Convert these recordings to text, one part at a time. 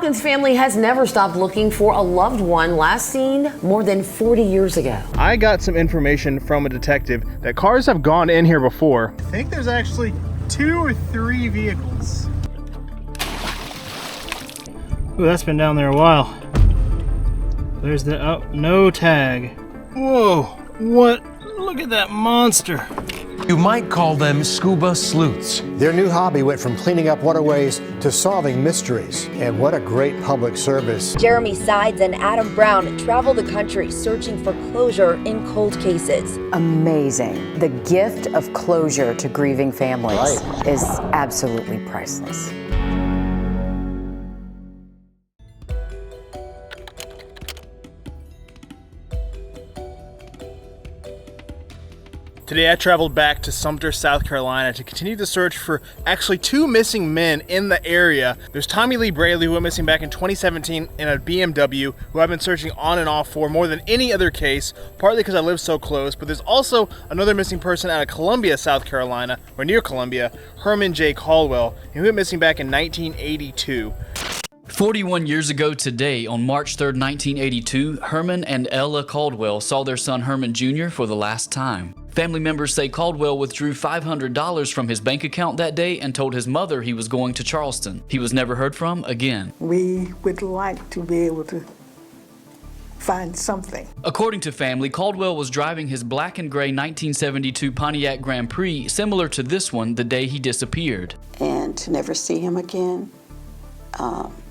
Hopkins family has never stopped looking for a loved one last seen more than 40 years ago. I got some information from a detective that cars have gone in here before. I think there's actually 2 or 3 vehicles. Ooh, that's been down there a while. There's the, oh, no tag. Whoa, what? Look at that monster. You might call them scuba sleuths. Their new hobby went from cleaning up waterways to solving mysteries. And what a great public service. Jeremy Sides and Adam Brown travel the country searching for closure in cold cases. Amazing. The gift of closure to grieving families is absolutely priceless. Today I traveled back to Sumter, South Carolina to continue the search for actually 2 missing men in the area. There's Tommy Lee Brailey, who went missing back in 2017 in a BMW, who I've been searching on and off for more than any other case, partly because I live so close, but there's also another missing person out of Columbia, South Carolina, or near Columbia, Hermon J. Caldwell, and he went missing back in 1982. 41 years ago today, on March 3rd, 1982, Hermon and Ella Caldwell saw their son Hermon Jr. for the last time. Family members say Caldwell withdrew $500 from his bank account that day and told his mother he was going to Charleston. He was never heard from again. We would like to be able to find something. According to family, Caldwell was driving his black and gray 1972 Pontiac Grand Prix, similar to this one, the day he disappeared. And to never see him again,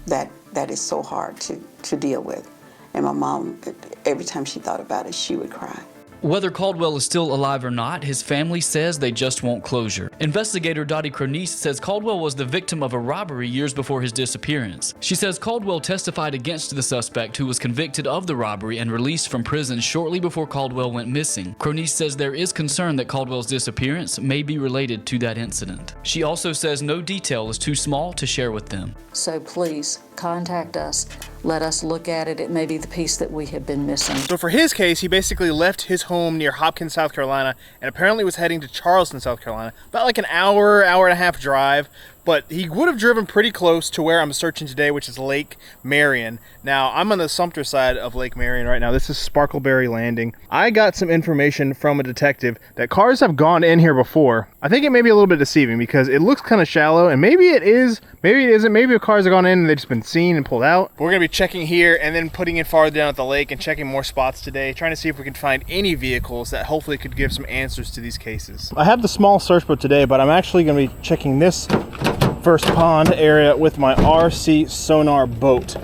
that is so hard to deal with. And my mom, every time she thought about it, she would cry. Whether Caldwell is still alive or not, his family says they just want closure. Investigator Dottie Cronice says Caldwell was the victim of a robbery years before his disappearance. She says Caldwell testified against the suspect, who was convicted of the robbery and released from prison shortly before Caldwell went missing. Cronice says there is concern that Caldwell's disappearance may be related to that incident. She also says no detail is too small to share with them. So please contact us. Let us look at it. It may be the piece that we have been missing. So for his case, he basically left his home near Hopkins, South Carolina, and apparently was heading to Charleston, South Carolina. About like an hour and a half drive, but he would have driven pretty close to where I'm searching today, which is Lake Marion. Now, I'm on the Sumter side of Lake Marion right now. This is Sparkleberry Landing. I got some information from a detective that cars have gone in here before. I think it may be a little bit deceiving because it looks kind of shallow, and maybe it is, maybe it isn't. Maybe the cars have gone in and they've just been seen and pulled out. But we're gonna be checking here and then putting it farther down at the lake and checking more spots today, trying to see if we can find any vehicles that hopefully could give some answers to these cases. I have the small search boat today, but I'm actually gonna be checking this first pond area with my RC sonar boat,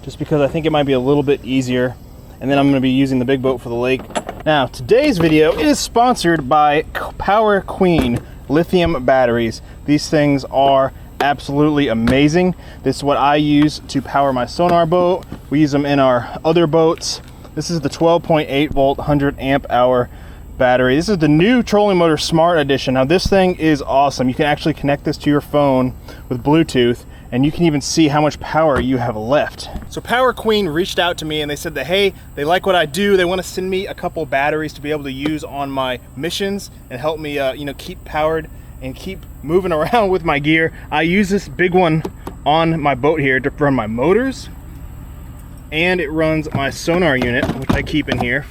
just because I think it might be a little bit easier, and then I'm going to be using the big boat for the lake. Now, today's video is sponsored by Power Queen lithium batteries. These things are absolutely amazing. This is what I use to power my sonar boat. We use them in our other boats. This is the 12.8 volt 100 amp hour battery. This is the new trolling motor smart edition. Now this thing is awesome. You can actually connect this to your phone with Bluetooth, and you can even see how much power you have left. So Power Queen reached out to me and they said that, hey, they like what I do. They want to send me a couple batteries to be able to use on my missions and help me keep powered and keep moving around with my gear. I use this big one on my boat here to run my motors, and it runs my sonar unit, which I keep in here.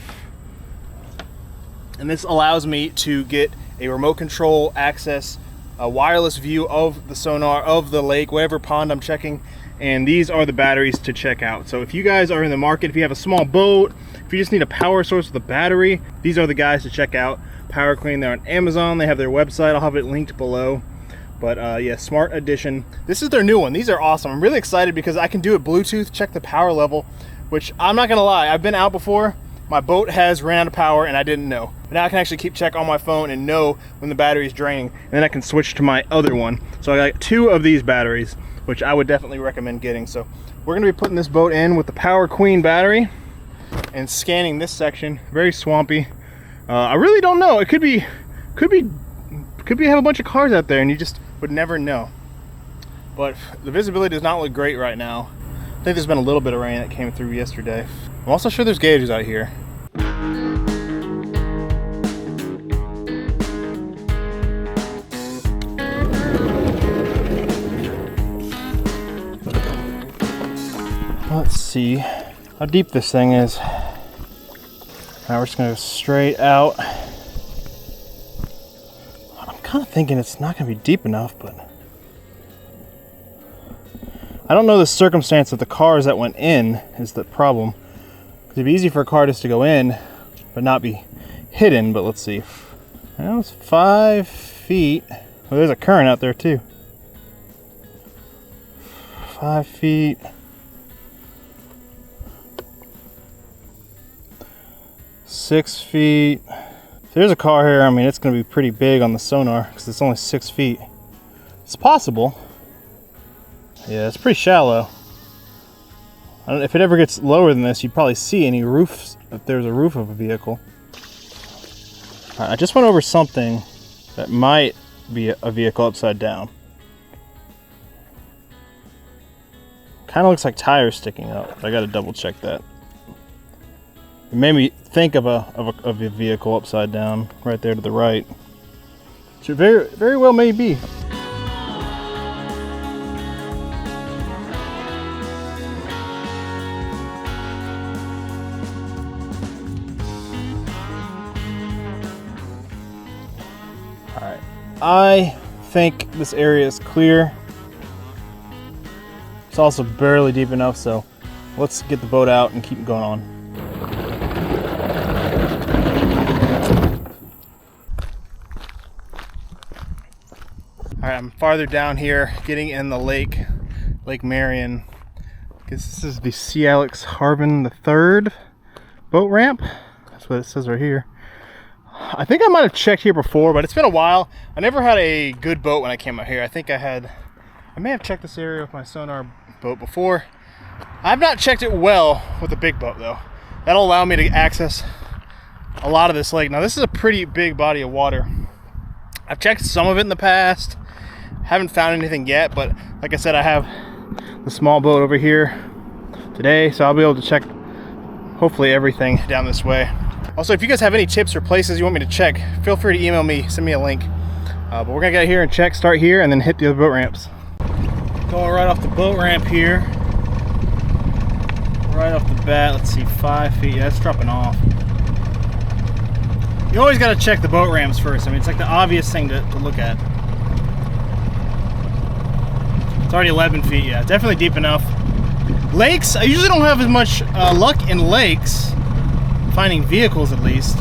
And this allows me to get a remote control access, a wireless view of the sonar, of the lake, whatever pond I'm checking. And these are the batteries to check out. So if you guys are in the market, if you have a small boat, if you just need a power source with a battery, these are the guys to check out. Power Queen, they're on Amazon. They have their website. I'll have it linked below. But yeah, Smart Edition. This is their new one. These are awesome. I'm really excited because I can do it Bluetooth, check the power level, which I'm not gonna lie, I've been out before. My boat has ran out of power and I didn't know. But now I can actually keep check on my phone and know when the battery is draining, and then I can switch to my other one. So I got 2 of these batteries, which I would definitely recommend getting. So we're gonna be putting this boat in with the Power Queen battery and scanning this section. Very swampy. I really don't know. It could be have a bunch of cars out there and you just would never know. But the visibility does not look great right now. I think there's been a little bit of rain that came through yesterday. I'm also sure there's gators out here. Let's see how deep this thing is. Now we're just gonna go straight out. I'm kind of thinking it's not gonna be deep enough, but I don't know the circumstance of the cars that went in is the problem. It'd be easy for a car just to go in, but not be hidden. But let's see. That was 5 feet. Well, there's a current out there too. 5 feet. Six feet. If there's a car here, I mean, it's going to be pretty big on the sonar because it's only 6 feet. It's possible. Yeah, it's pretty shallow. I don't know, if it ever gets lower than this, you'd probably see any roofs, if there's a roof of a vehicle. I just went over something that might be a vehicle upside down. Kind of looks like tires sticking up. I got to double check that. It made me think of a vehicle upside down right there to the right. Which it very well may be. Alright, I think this area is clear. It's also barely deep enough, so let's get the boat out and keep going on. Alright, I'm farther down here, getting in the Lake Marion. I guess this is the C. Alex Harvin III boat ramp. That's what it says right here. I think I might have checked here before, but it's been a while. I never had a good boat when I came out here. I think I may have checked this area with my sonar boat before. I've not checked it well with a big boat though. That'll allow me to access a lot of this lake. Now this is a pretty big body of water. I've checked some of it in the past. Haven't found anything yet, but like I said, I have the small boat over here today, so I'll be able to check hopefully everything down this way. Also, if you guys have any tips or places you want me to check, feel free to email me, send me a link. But we're gonna get here and check, start here, and then hit the other boat ramps. Going right off the boat ramp here. Right off the bat, let's see, 5 feet, yeah, that's dropping off. You always gotta check the boat ramps first. I mean, it's like the obvious thing to look at. It's already 11 feet, yeah, definitely deep enough. Lakes, I usually don't have as much luck in lakes, finding vehicles at least.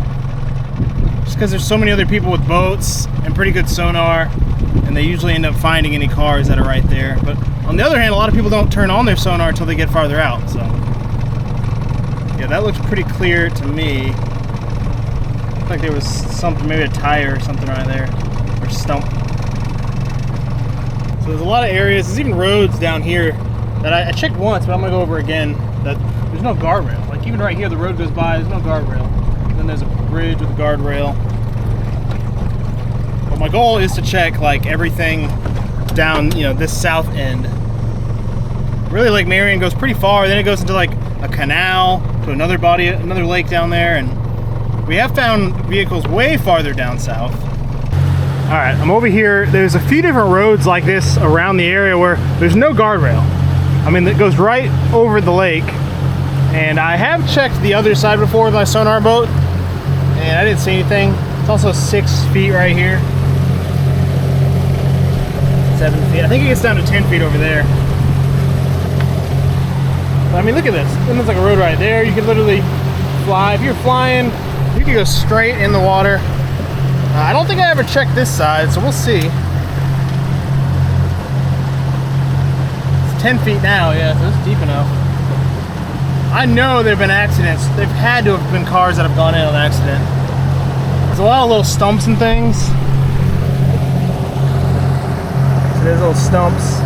Just because there's so many other people with boats and pretty good sonar, and they usually end up finding any cars that are right there. But on the other hand, a lot of people don't turn on their sonar until they get farther out, so. Yeah, that looks pretty clear to me. Looks like there was something, maybe a tire or something right there, or stump. So there's a lot of areas, there's even roads down here that I checked once, but I'm gonna go over again, that there's no guardrail. Like even right here, the road goes by, there's no guardrail. And then there's a bridge with a guardrail. But my goal is to check like everything down, you know, this south end. Really, Lake Marion goes pretty far, then it goes into like a canal to another body, another lake down there, and we have found vehicles way farther down south. All right, I'm over here. There's a few different roads like this around the area where there's no guardrail. I mean, it goes right over the lake. And I have checked the other side before with my sonar boat, and I didn't see anything. It's also 6 feet right here. 7 feet. I think it gets down to 10 feet over there. But I mean, look at this. There's like a road right there. You could literally fly. If you're flying, you could go straight in the water. I don't think I ever checked this side, so we'll see. It's 10 feet now, yeah, so it's deep enough. I know there have been accidents. They've had to have been cars that have gone in on accident. There's a lot of little stumps and things. So there's little stumps,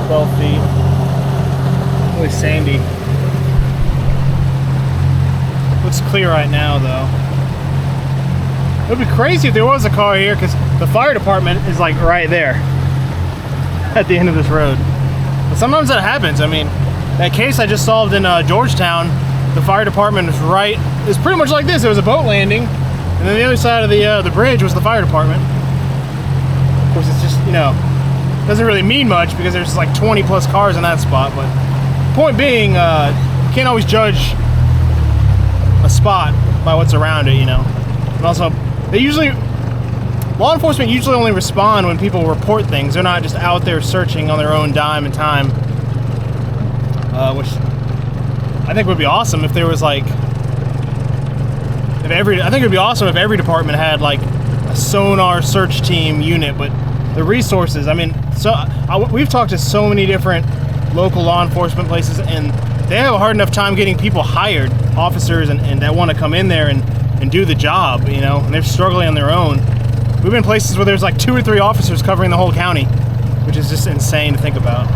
12 feet. Really sandy. Looks clear right now though. It would be crazy if there was a car here because the fire department is like right there at the end of this road. But sometimes that happens. I mean, that case I just solved in Georgetown, the fire department is right. It's pretty much like this. There was a boat landing, and then the other side of the bridge was the fire department. Of course, it's just, you know, doesn't really mean much because there's like 20 plus cars in that spot, but point being, you can't always judge a spot by what's around it, you know. And also, law enforcement usually only respond when people report things. They're not just out there searching on their own dime and time, which I think would be awesome if there was like, I think it'd be awesome if every department had like a sonar search team unit, but the resources, I mean, we've talked to so many different local law enforcement places, and they have a hard enough time getting people hired, officers, and that want to come in there and do the job, you know, and they're struggling on their own. We've been places where there's like 2 or 3 officers covering the whole county, which is just insane to think about.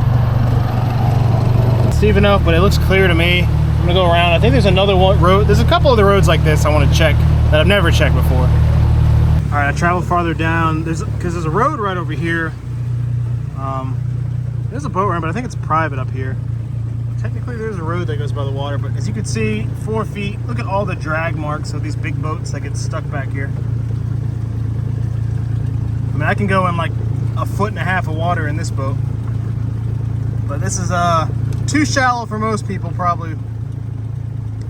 It's deep enough, but it looks clear to me. I'm gonna go around. I think there's another road. There's a couple other roads like this I want to check that I've never checked before. All right, I traveled farther down. Because there's a road right over here. There's a boat ramp, but I think it's private up here. Technically, there's a road that goes by the water, but as you can see, 4 feet. Look at all the drag marks of these big boats that get stuck back here. I mean, I can go in like 1.5 feet of water in this boat, but this is too shallow for most people, probably.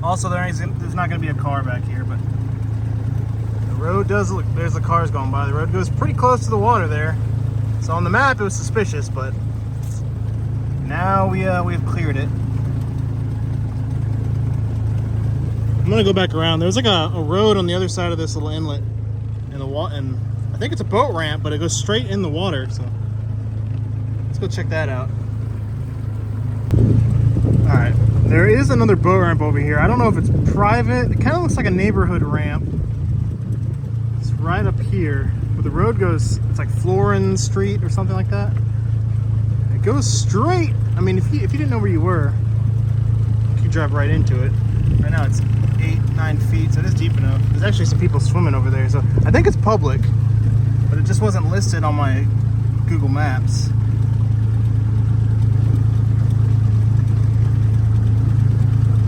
Also, there's not going to be a car back here, but the road does look. There's the cars going by. The road goes pretty close to the water there, so on the map it was suspicious, but now we've cleared it. I'm gonna go back around. There's like a road on the other side of this little inlet, and I think it's a boat ramp, but it goes straight in the water. So let's go check that out. All right, there is another boat ramp over here. I don't know if it's private. It kind of looks like a neighborhood ramp. It's right up here, but the road goes. It's like Florin Street or something like that. It goes straight. I mean, if you didn't know where you were, you could drive right into it. Right now it's 8-9 feet, so it is deep enough. There's actually some people swimming over there, so I think it's public, but it just wasn't listed on my Google Maps.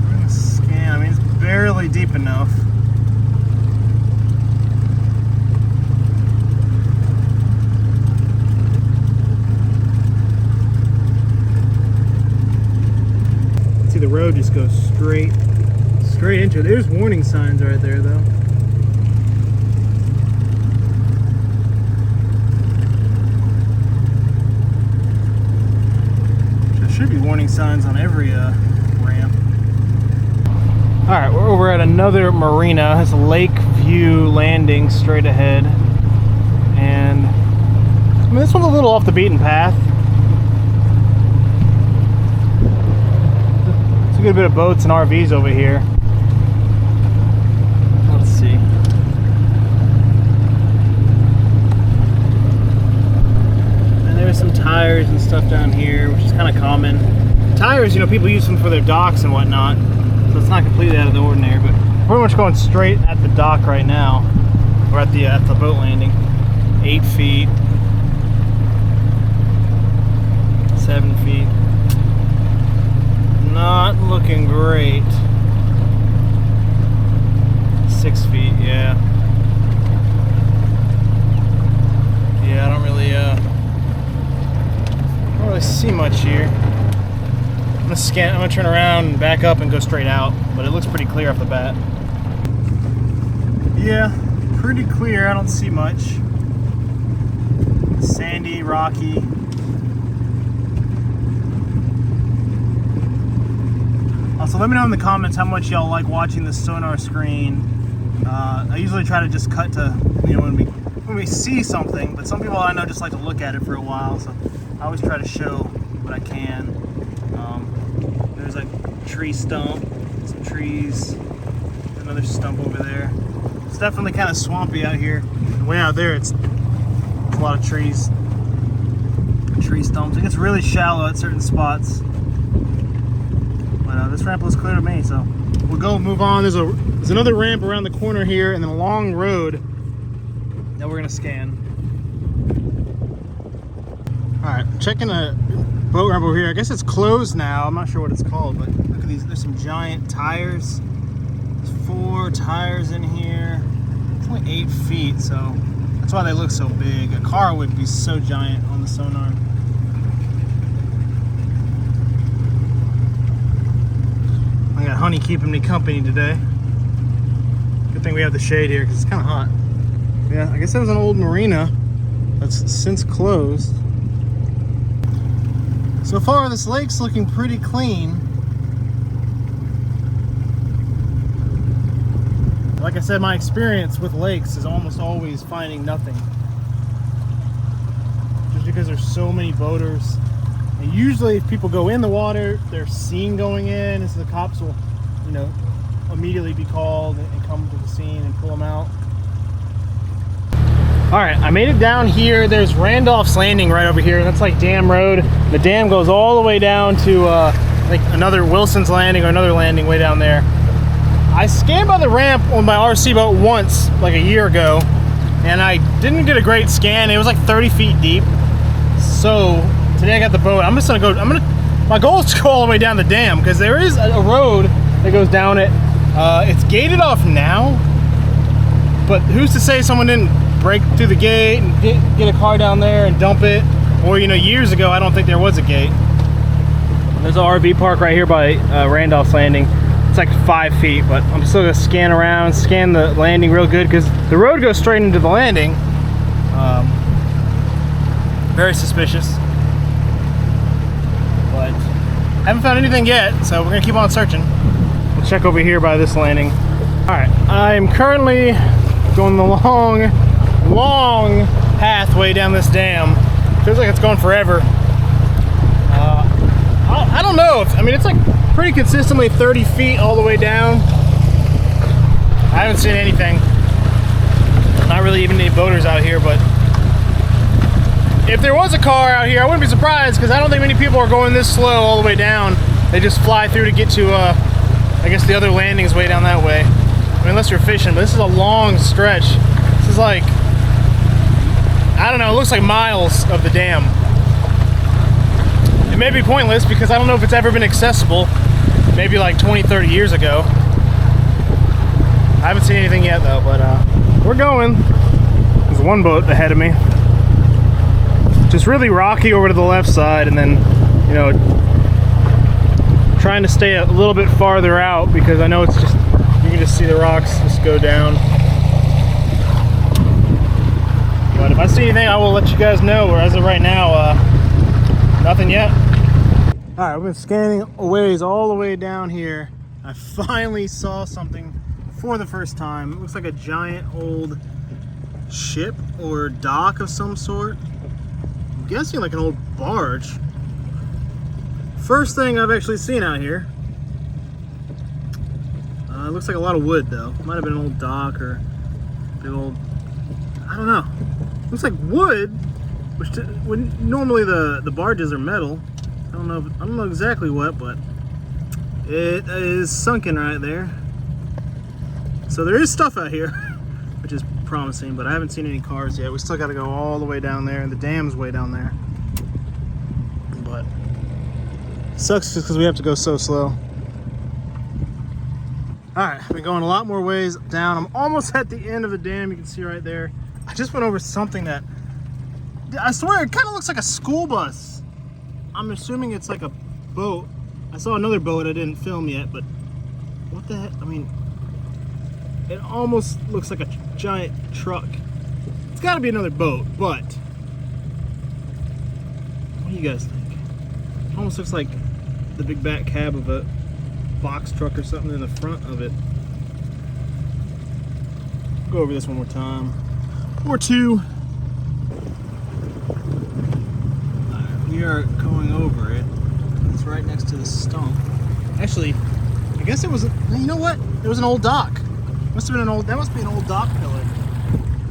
I'm gonna scan. I mean, it's barely deep enough. See, the road just goes straight into it. There's warning signs right there, though. There should be warning signs on every ramp. All right, we're over at another marina. It's Lake View Landing straight ahead, and I mean, this one's a little off the beaten path. It's a good bit of boats and RVs over here. Let's see. And there's some tires and stuff down here, which is kind of common. Tires, you know, people use them for their docks and whatnot, so it's not completely out of the ordinary, but we're pretty much going straight at the dock right now. We're at the boat landing. 8 feet. 7 feet. Not looking great. 6 feet, yeah. Yeah, I don't really see much here. I'm gonna turn around and back up and go straight out, but it looks pretty clear off the bat. Yeah, pretty clear. I don't see much. Sandy, rocky. Also, let me know in the comments how much y'all like watching the sonar screen. I usually try to just cut to, you know, when we see something, but some people I know just like to look at it for a while, so I always try to show what I can. There's a tree stump, some trees, another stump over there. It's definitely kind of swampy out here. Way out there, it's a lot of trees, tree stumps. It gets really shallow at certain spots. But this ramp looks clear to me, so we'll go move on. There's another ramp around the corner here, and then a long road that we're gonna scan. All right, checking a boat ramp over here. I guess it's closed now. I'm not sure what it's called, but look at these. There's some giant tires. There's 4 tires in here. It's only 8 feet, so that's why they look so big. A car would be so giant on the sonar. bunny keeping me company today. Good thing we have the shade here because it's kind of hot. Yeah, I guess that was an old marina that's since closed. So far, this lake's looking pretty clean. Like I said, my experience with lakes is almost always finding nothing. Just because there's so many boaters. And usually if people go in the water, they're seen going in, and so the cops will, you know, immediately be called and come to the scene and pull them out. All right, I made it down here. There's Randolph's Landing right over here. That's like Dam Road. The dam goes all the way down to like another Wilson's Landing or another landing way down there. I scanned by the ramp on my RC boat once, like a year ago, and I didn't get a great scan. It was like 30 feet deep. So today I got the boat. I'm just gonna go, my goal is to go all the way down the dam because there is a road that goes down it. It's gated off now, but who's to say someone didn't break through the gate and get a car down there and dump it? Or, you know, years ago, I don't think there was a gate. There's an RV park right here by Randolph's Landing. It's like 5 feet, but I'm still gonna scan around, scan the landing real good because the road goes straight into the landing. Very suspicious. But haven't found anything yet, so we're gonna keep on searching. We'll check over here by this landing. All right, I'm currently going the long pathway down this dam. Feels like it's going forever. I don't know. I mean, it's like pretty consistently 30 feet all the way down. I haven't seen anything. Not really even any boaters out here, but if there was a car out here, I wouldn't be surprised because I don't think many people are going this slow all the way down. They just fly through to get to, I guess the other landings way down that way. I mean, unless you're fishing, but this is a long stretch. This is like, I don't know, it looks like miles of the dam. It may be pointless because I don't know if it's ever been accessible, maybe like 20, 30 years ago. I haven't seen anything yet though, but we're going. There's one boat ahead of me. Just really rocky over to the left side, and then, you know, trying to stay a little bit farther out because I know it's just, you can just see the rocks just go down. But if I see anything, I will let you guys know. Or as of right now, nothing yet. All right, I've been scanning a ways all the way down here. I finally saw something for the first time. It looks like a giant old ship or dock of some sort. I'm guessing like an old barge. First thing I've actually seen out here. It looks like a lot of wood though. Might have been an old dock or big old, I don't know. Looks like wood, which when normally the barges are metal. I don't know exactly what, but it is sunken right there. So there is stuff out here, which is promising, but I haven't seen any cars yet. We still got to go all the way down there, and the dam's way down there. But it sucks just because we have to go so slow. All right, I've been going a lot more ways down. I'm almost at the end of the dam. You can see right there. I just went over something that, I swear, it kind of looks like a school bus. I'm assuming it's like a boat. I saw another boat I didn't film yet, but what the heck? I mean, it almost looks like a giant truck. It's got to be another boat, but what do you guys think? It almost looks like the big back cab of a box truck or something in the front of it. Go over this one more time. Or two. We are going over it. It's right next to the stump. Actually, I guess it was, you know what? It was an old dock. Must have been that must be an old dock pillar.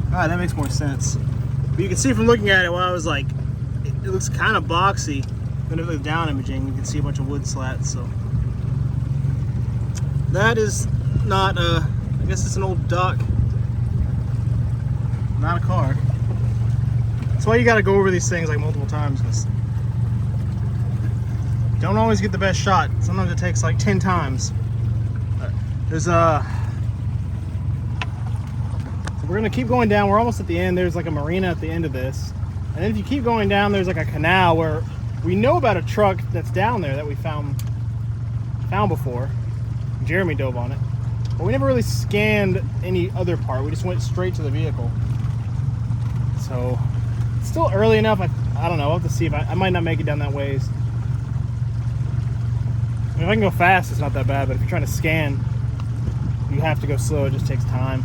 Alright, that makes more sense. But you can see from looking at it, while I was like, it looks kind of boxy. Then if it's down imaging, you can see a bunch of wood slats, so. That is not I guess it's an old dock. Not a car. That's why you gotta go over these things like multiple times, because you don't always get the best shot. Sometimes it takes like 10 times. There's so we're gonna keep going down. We're almost at the end. There's like a marina at the end of this. And then if you keep going down, there's like a canal where we know about a truck that's down there that we found before. I'm Jeremy dove on it. But we never really scanned any other part. We just went straight to the vehicle. So it's still early enough. I don't know. I'll have to see if I might not make it down that ways. I mean, if I can go fast, it's not that bad. But if you're trying to scan, you have to go slow. It just takes time.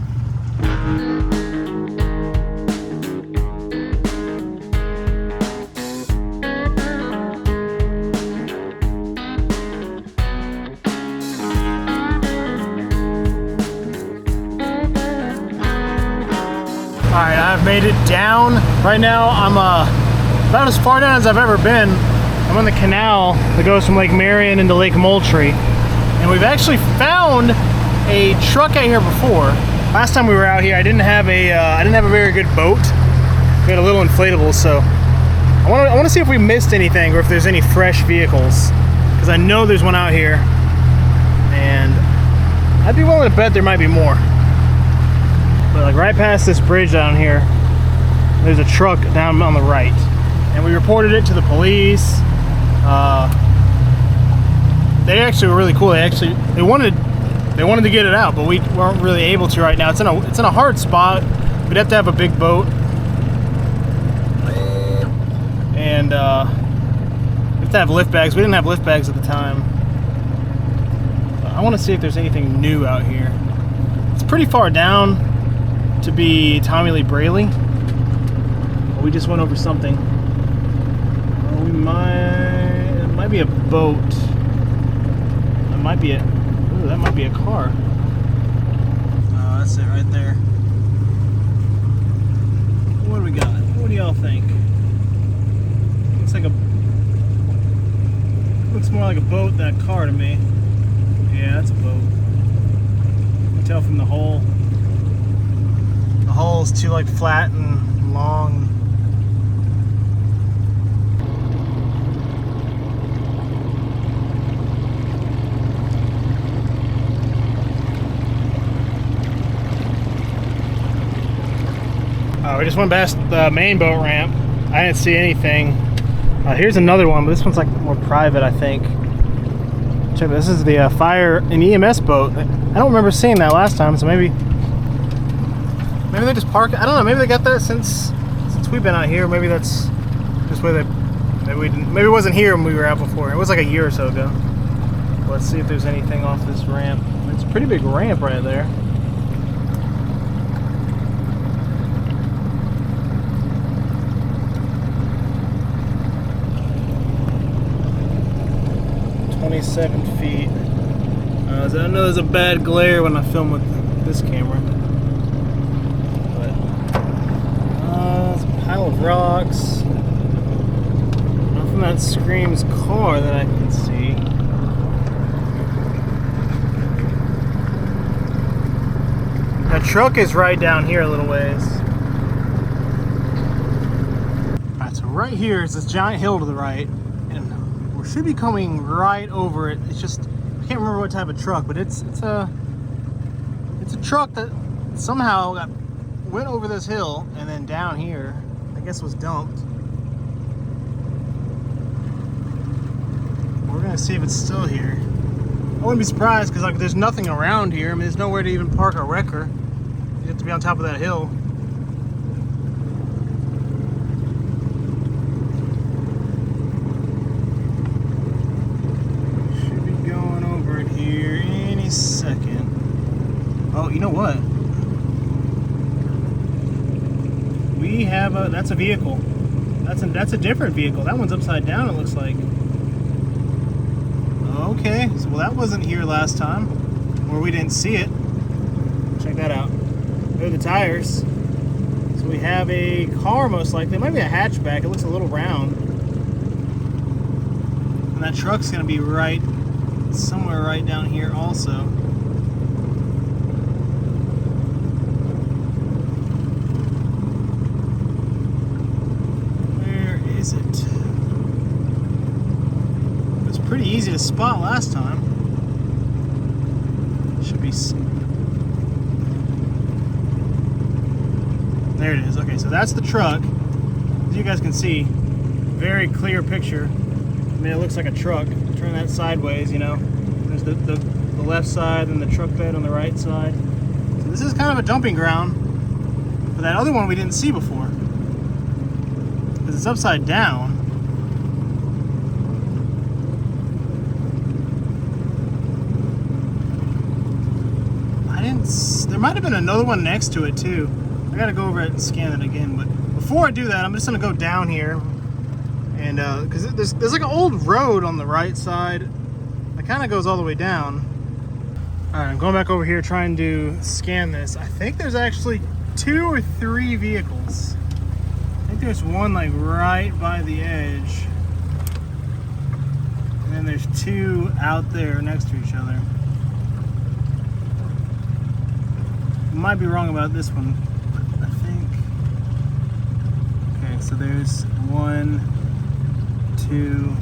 Alright, I've made it down. Right now, I'm about as far down as I've ever been. I'm on the canal that goes from Lake Marion into Lake Moultrie. And we've actually found a truck out here before. Last time we were out here, I didn't have a very good boat. We had a little inflatable, so I want to see if we missed anything or if there's any fresh vehicles. Because I know there's one out here. And I'd be willing to bet there might be more. But like right past this bridge down here, there's a truck down on the right, and we reported it to the police. They actually were really cool. They wanted to get it out, but we weren't really able to right now. It's in a hard spot. We'd have to have a big boat, and we have to have lift bags. We didn't have lift bags at the time. But I want to see if there's anything new out here. It's pretty far down to be Tommy Brailey. We just went over something. It might be a boat. That might be a car. Oh, that's it right there. What do we got? What do y'all think? Looks more like a boat than a car to me. Yeah, that's a boat. You can tell from the hull. The hull's too like flat and long. We just went past the main boat ramp. I didn't see anything. Here's another one, but this one's like more private, I think. Check this is the fire and EMS boat. I don't remember seeing that last time, so maybe they just park it. I don't know. Maybe they got that since we've been out here. Maybe that's just where they. Maybe it wasn't here when we were out before. It was like a year or so ago. Let's see if there's anything off this ramp. It's a pretty big ramp right there. $27 feet. I know there's a bad glare when I film with this camera. But it's a pile of rocks. Nothing that screams car that I can see. The truck is right down here a little ways. Alright, so right here is this giant hill to the right. Should be coming right over it. It's just I can't remember what type of truck, but it's a truck that somehow went over this hill and then down here. I guess was dumped. We're gonna see if it's still here. I wouldn't be surprised because like there's nothing around here. I mean, there's nowhere to even park a wrecker. You have to be on top of that hill. Second. Oh, you know what? We have that's a vehicle. That's a different vehicle. That one's upside down, it looks like. Okay, so well that wasn't here last time, or we didn't see it. Check that out. There are the tires. So we have a car most likely. It might be a hatchback. It looks a little round. And that truck's gonna be right somewhere right down here also. Pretty easy to spot last time. Should be. There it is. Okay, so that's the truck. As you guys can see, very clear picture. I mean, it looks like a truck. Turn that sideways, you know. There's the the left side and the truck bed on the right side. So this is kind of a dumping ground for that other one we didn't see before, because it's upside down. There might have been another one next to it too. I gotta go over it and scan it again, but before I do that, I'm just gonna go down here, and because there's like an old road on the right side that kind of goes all the way down. All right, I'm going back over here trying to scan this. I think there's actually 2 or 3 vehicles. I think there's one like right by the edge, and then there's 2 out there next to each other. Might be wrong about this one, but I think. Okay, so there's 1, 2,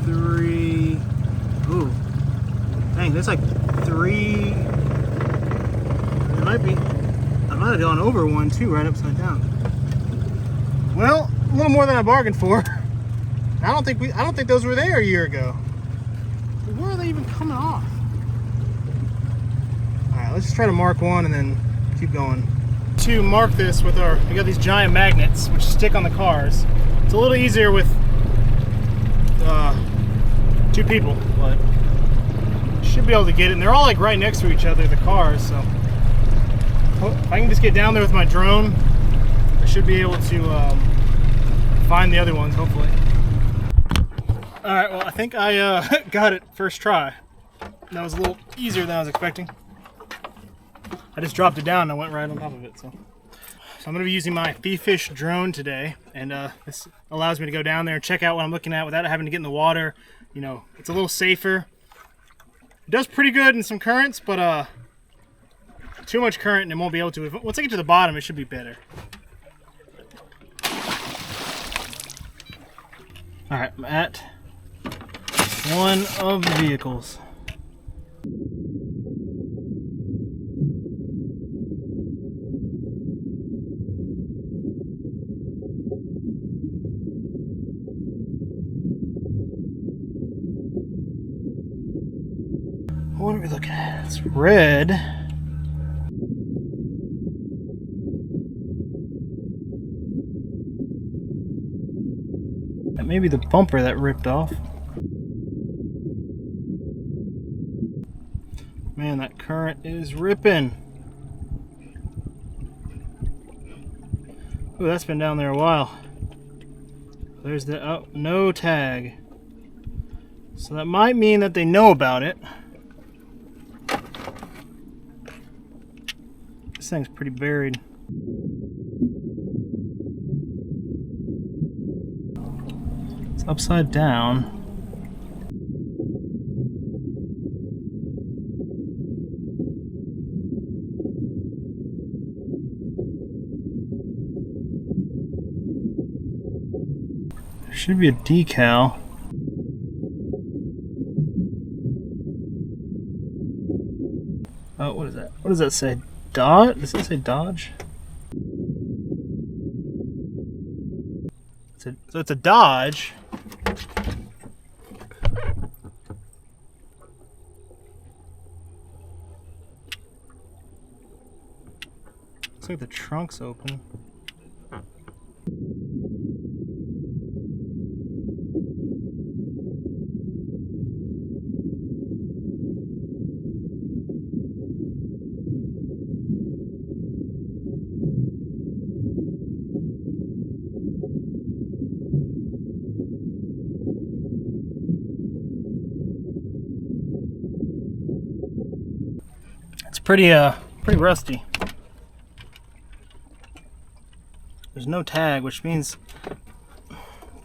3. Ooh, dang, there's like 3. There might be. I might have gone over 1 too, right upside down. Well, a little more than I bargained for. I don't think those were there a year ago. Where are they even coming off? Alright, let's just try to mark one and then keep going. To mark this with we got these giant magnets which stick on the cars. It's a little easier with 2 people, but should be able to get it. And they're all like right next to each other, the cars, so if I can just get down there with my drone, I should be able to find the other ones, hopefully. Alright, well, I think I got it first try. That was a little easier than I was expecting. I just dropped it down and I went right on top of it. So I'm going to be using my Fish drone today, and this allows me to go down there and check out what I'm looking at without having to get in the water. You know, it's a little safer. It does pretty good in some currents, but too much current and it won't be able to. Once I get to the bottom, it should be better. Alright, I'm at one of the vehicles. What are we looking at? It's red. That may be the bumper that ripped off. Man, that current is ripping. Ooh, that's been down there a while. There's the, oh, no tag. So that might mean that they know about it. This thing's pretty buried. It's upside down. There should be a decal. Oh, what is that? What does that say? Dodge? Does it say Dodge? So it's a Dodge. Looks like the trunk's open. Pretty rusty. There's no tag, which means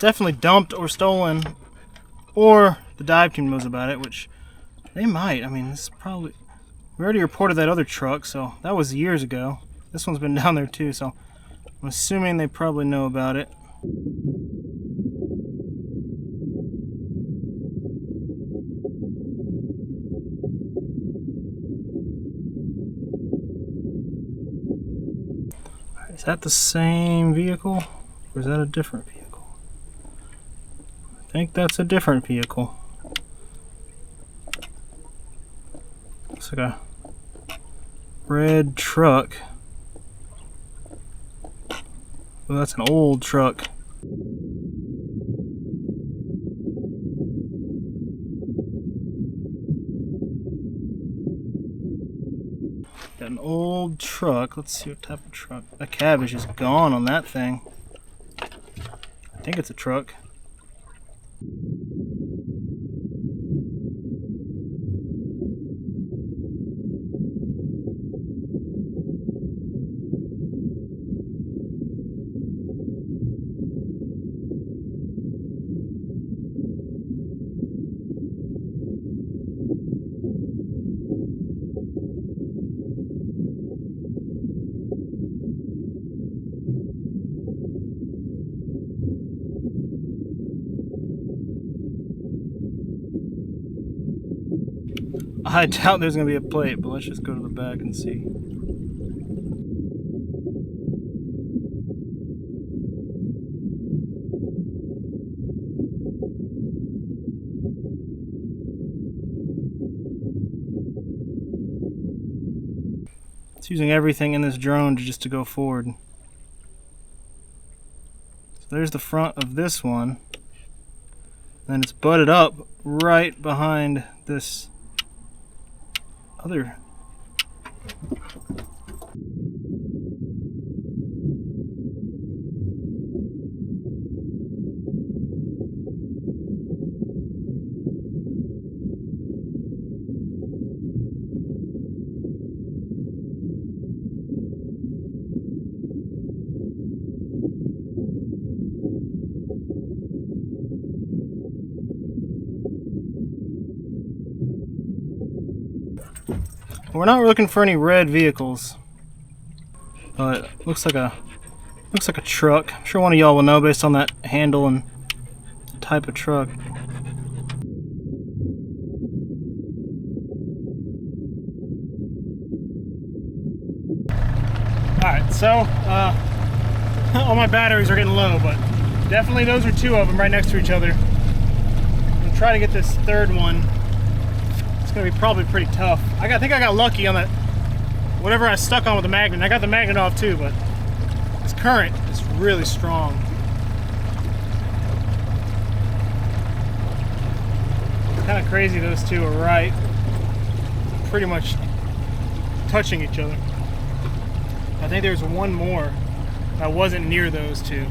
definitely dumped or stolen, or the dive team knows about it, which they might. I mean, this is probably, we already reported that other truck, so that was years ago. This one's been down there too, so I'm assuming they probably know about it. Is that the same vehicle, or is that a different vehicle? I think that's a different vehicle. Looks like a red truck. Well, that's an old truck. Got an old truck. Let's see what type of truck. That cabbage is gone on that thing. I think it's a truck. I doubt there's going to be a plate, but let's just go to the back and see. It's using everything in this drone just to go forward. So there's the front of this one. And it's butted up right behind this other. We're not looking for any red vehicles, but looks like a truck. I'm sure one of y'all will know based on that handle and type of truck. Alright, so all my batteries are getting low, but definitely those are two of them right next to each other. I'm gonna try to get this third one. It's gonna be probably pretty tough. I think I got lucky on that, whatever I stuck on with the magnet. I got the magnet off too, but this current is really strong. It's kind of crazy those two are right, pretty much touching each other. I think there's one more that wasn't near those two.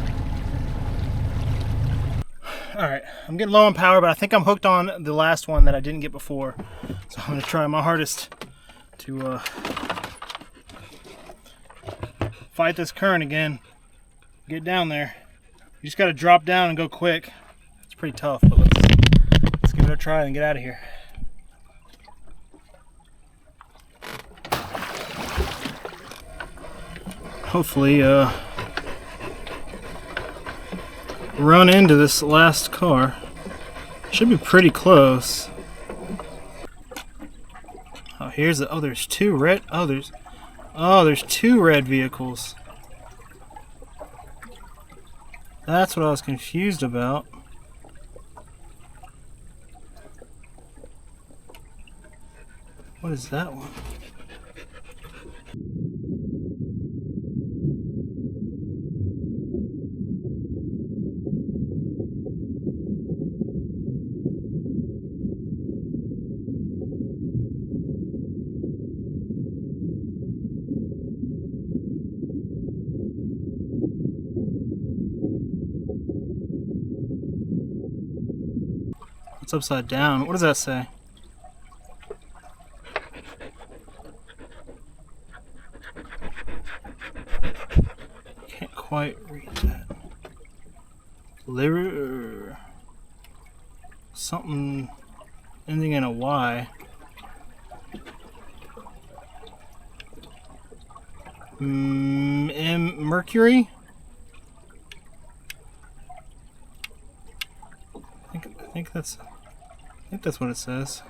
Alright, I'm getting low on power, but I think I'm hooked on the last one that I didn't get before. So I'm going to try my hardest to fight this current again. Get down there. You just got to drop down and go quick. It's pretty tough, but let's give it a try and get out of here. Hopefully, run into this last car. Should be pretty close. Oh, here's the. Oh, there's two red. Oh, there's two red vehicles. That's what I was confused about. What is that one? It's upside down. What does that say? Can't quite read that. Liver. Something ending in a Y. Mercury? I think that's what it says.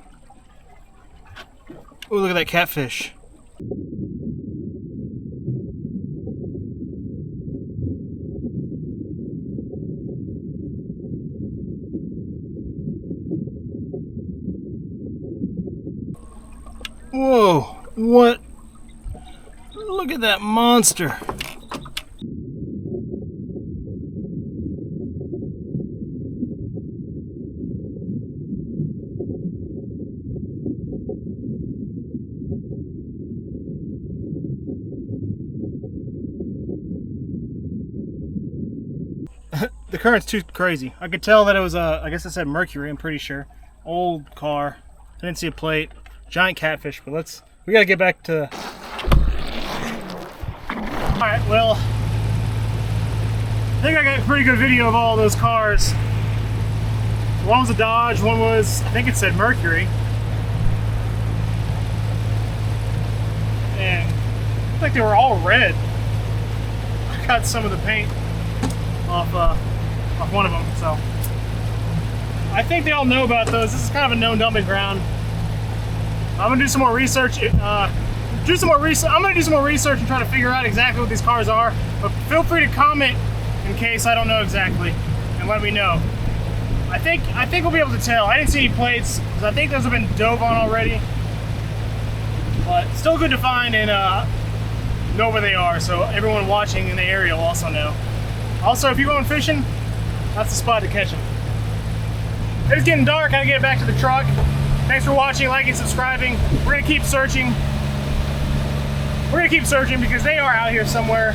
Oh, look at that catfish. Whoa, what? Look at that monster. The current's too crazy. I could tell that it was I guess it said Mercury, I'm pretty sure. Old car. I didn't see a plate. Giant catfish, but we gotta get back to... Alright, well, I think I got a pretty good video of all those cars. One was a Dodge, one was, I think it said Mercury. And I think they were all red. I got some of the paint off one of them, so I think they all know about those. This is kind of a known dumping ground. I'm gonna do some more research. I'm gonna do some more research and try to figure out exactly what these cars are. But feel free to comment in case I don't know exactly, and let me know. I think we'll be able to tell. I didn't see any plates because I think those have been dove on already. But still good to find and know where they are, so everyone watching in the area will also know. Also, if you're going fishing, that's the spot to catch them. It's getting dark, I gotta get back to the truck. Thanks for watching, liking, subscribing. We're gonna keep searching. We're gonna keep searching because they are out here somewhere.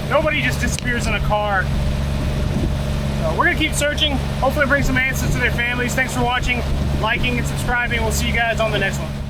Nobody just disappears in a car. So we're gonna keep searching. Hopefully bring some answers to their families. Thanks for watching, liking, and subscribing. We'll see you guys on the next one.